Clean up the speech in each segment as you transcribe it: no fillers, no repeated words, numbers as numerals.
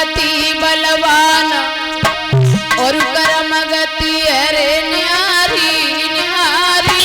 गति बलवान और कर्म गति अरे न्यारी न्यारी।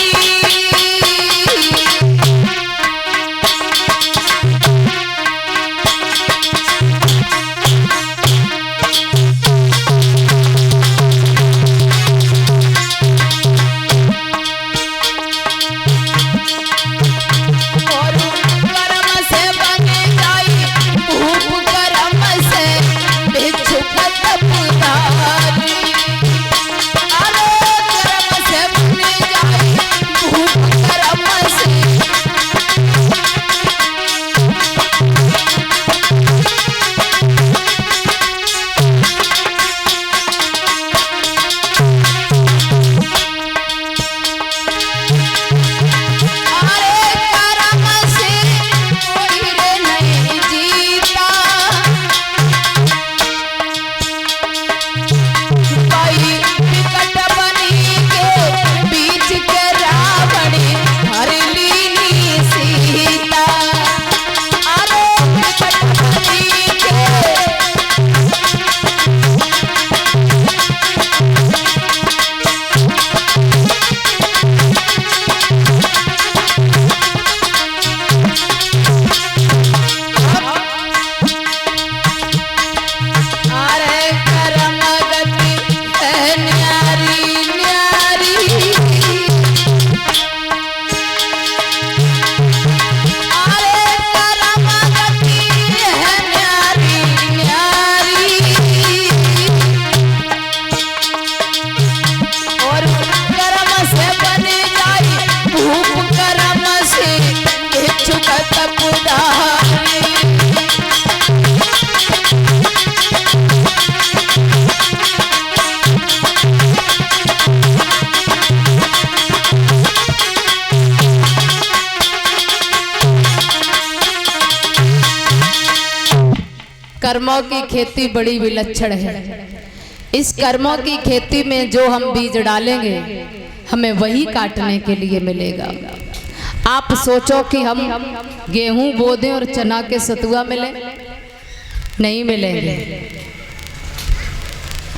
कर्मों की खेती बड़ी विलक्षण है। इस कर्मों की खेती में जो हम बीज डालेंगे हमें वही काटने के लिए मिलेगा। आप सोचो कि हम गेहूं बो दें और चना के सतुआ मिले, नहीं मिलेंगे।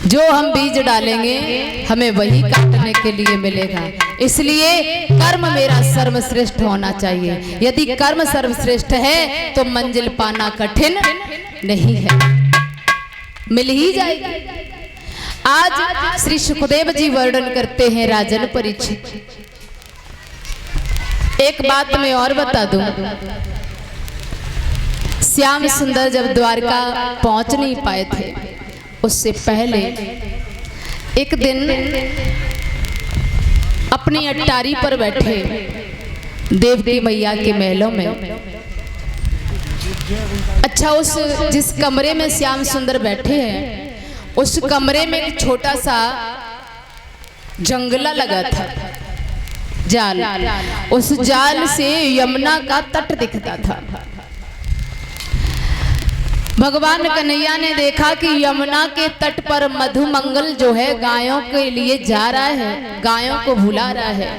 जो हम बीज डालेंगे हमें वही काटने के लिए मिलेगा। इसलिए कर्म मेरा सर्वश्रेष्ठ होना चाहिए। यदि कर्म सर्वश्रेष्ठ है तो मंजिल पाना कठिन नहीं है, मिल ही जाएगी। आज श्री सुखदेव जी वर्णन करते हैं राजन परीक्षित। एक बात मैं और बता दूं, श्याम सुंदर जब द्वारका पहुंच नहीं पाए थे उससे पहले एक दिन अपनी अट्टारी पर बैठे देवकी मैया के महलों में, अच्छा उस जिस कमरे में श्याम सुंदर बैठे हैं उस कमरे में एक छोटा सा जंगला लगा था, जाल। उस जाल से यमुना का तट दिखता था। भगवान कन्हैया ने देखा कि यमुना के तट पर मधुमंगल जो है गायों के लिए जा रहा है, गायों को भुला रहा है।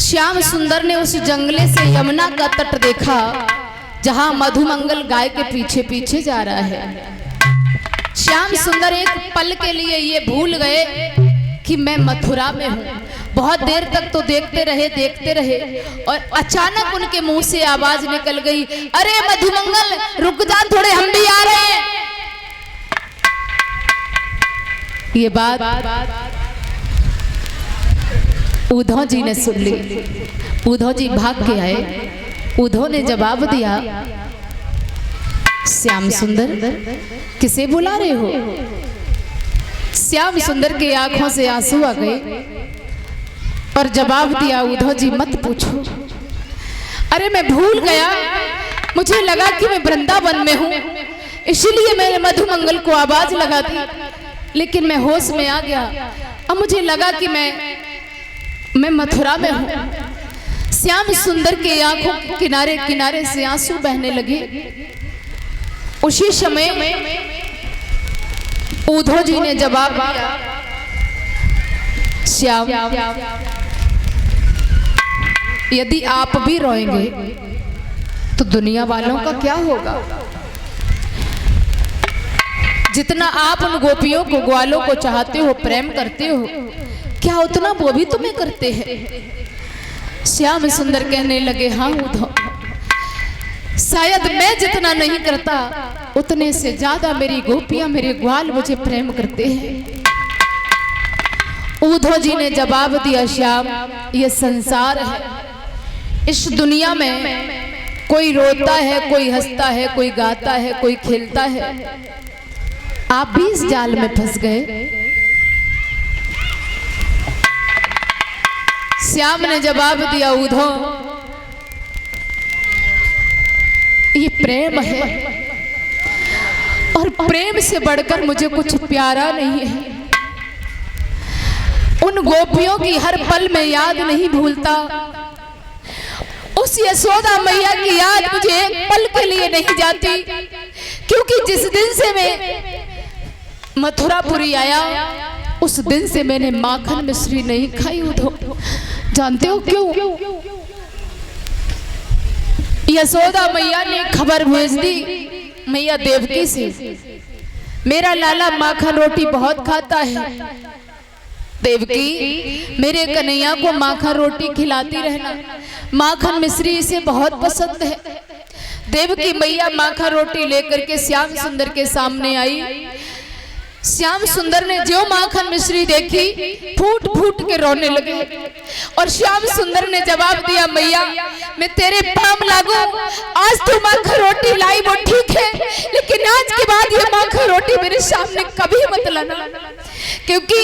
श्याम सुंदर ने उस जंगले से यमुना का तट देखा जहां मधुमंगल गाय के पीछे पीछे जा रहा है। श्याम सुंदर एक पल के लिए ये भूल गए कि मैं मथुरा में हूँ। बहुत देर तक तो देखते रहे और अचानक उनके मुंह से आवाज निकल गई, अरे मधुमंगल रुक जा, थोड़े हम भी आ रहे हैं। ये बात उद्धव जी ने सुन ली। उद्धव जी भाग के आए। उद्धव ने जवाब दिया, श्याम सुंदर किसे बुला रहे हो? श्याम सुंदर की आंखों से आंसू आ गए और जवाब दिया, उद्धव जी मत पूछो, अरे मैं भूल गया, मुझे लगा कि मैं वृंदावन में हूँ इसलिए मैंने मधुमंगल को आवाज लगा दी, लेकिन मैं होश में आ गया। अब मुझे लगा कि मैं मथुरा में हूँ। श्याम सुंदर के आंखों के किनारे किनारे से आंसू बहने लगे। उसी समय उद्धव जी ने जवाब दिया, श्याम यदि आप भी रोएंगे तो दुनिया वालों का क्या होगा? जितना आप उन गोपियों को, ग्वालों को चाहते हो, प्रेम करते हो, क्या उतना वो भी तुम्हें करते हैं? श्याम सुंदर कहने लगे, हाँ उद्धव, शायद मैं जितना नहीं करता उतने से ज्यादा मेरी गोपियां, मेरे ग्वाल मुझे प्रेम करते हैं। उद्धव जी ने जवाब दिया, श्याम, ये संसार है, इस दुनिया में कोई रोता है, कोई हंसता है, कोई गाता है, कोई खेलता है, आप भी इस जाल में फंस गए। श्याम ने जवाब दिया, उद्धव, ये प्रेम है और प्रेम से बढ़कर मुझे कुछ प्यारा नहीं है। उन गोपियों की हर पल में याद नहीं भूलता, उस यशोदा मैया की याद मुझे एक पल के लिए नहीं जाती, क्योंकि जिस दिन से मैं मथुरापुरी आया उस दिन से मैंने माखन मिश्री नहीं खाई। उद्धव, जानते हो क्यों? यशोदा मैया ने खबर भेज दी मैया देवकी से, मेरा लाला माखन रोटी बहुत खाता है, देवकी मेरे कन्हैया को माखन रोटी खिलाती रहना, माखन मिश्री इसे बहुत पसंद है। देवकी मैया माखन रोटी लेकर के श्याम सुंदर के सामने आई। श्याम सुंदर ने जो माखन मिश्री देखी फूट फूट के रोने लगे और श्याम सुंदर ने जवाब दिया, मैया मैं तेरे पाँव लागू, आज तो माखन रोटी लाई वो ठीक है, लेकिन आज के बाद ये माखन रोटी मेरे सामने कभी मत लाना, क्योंकि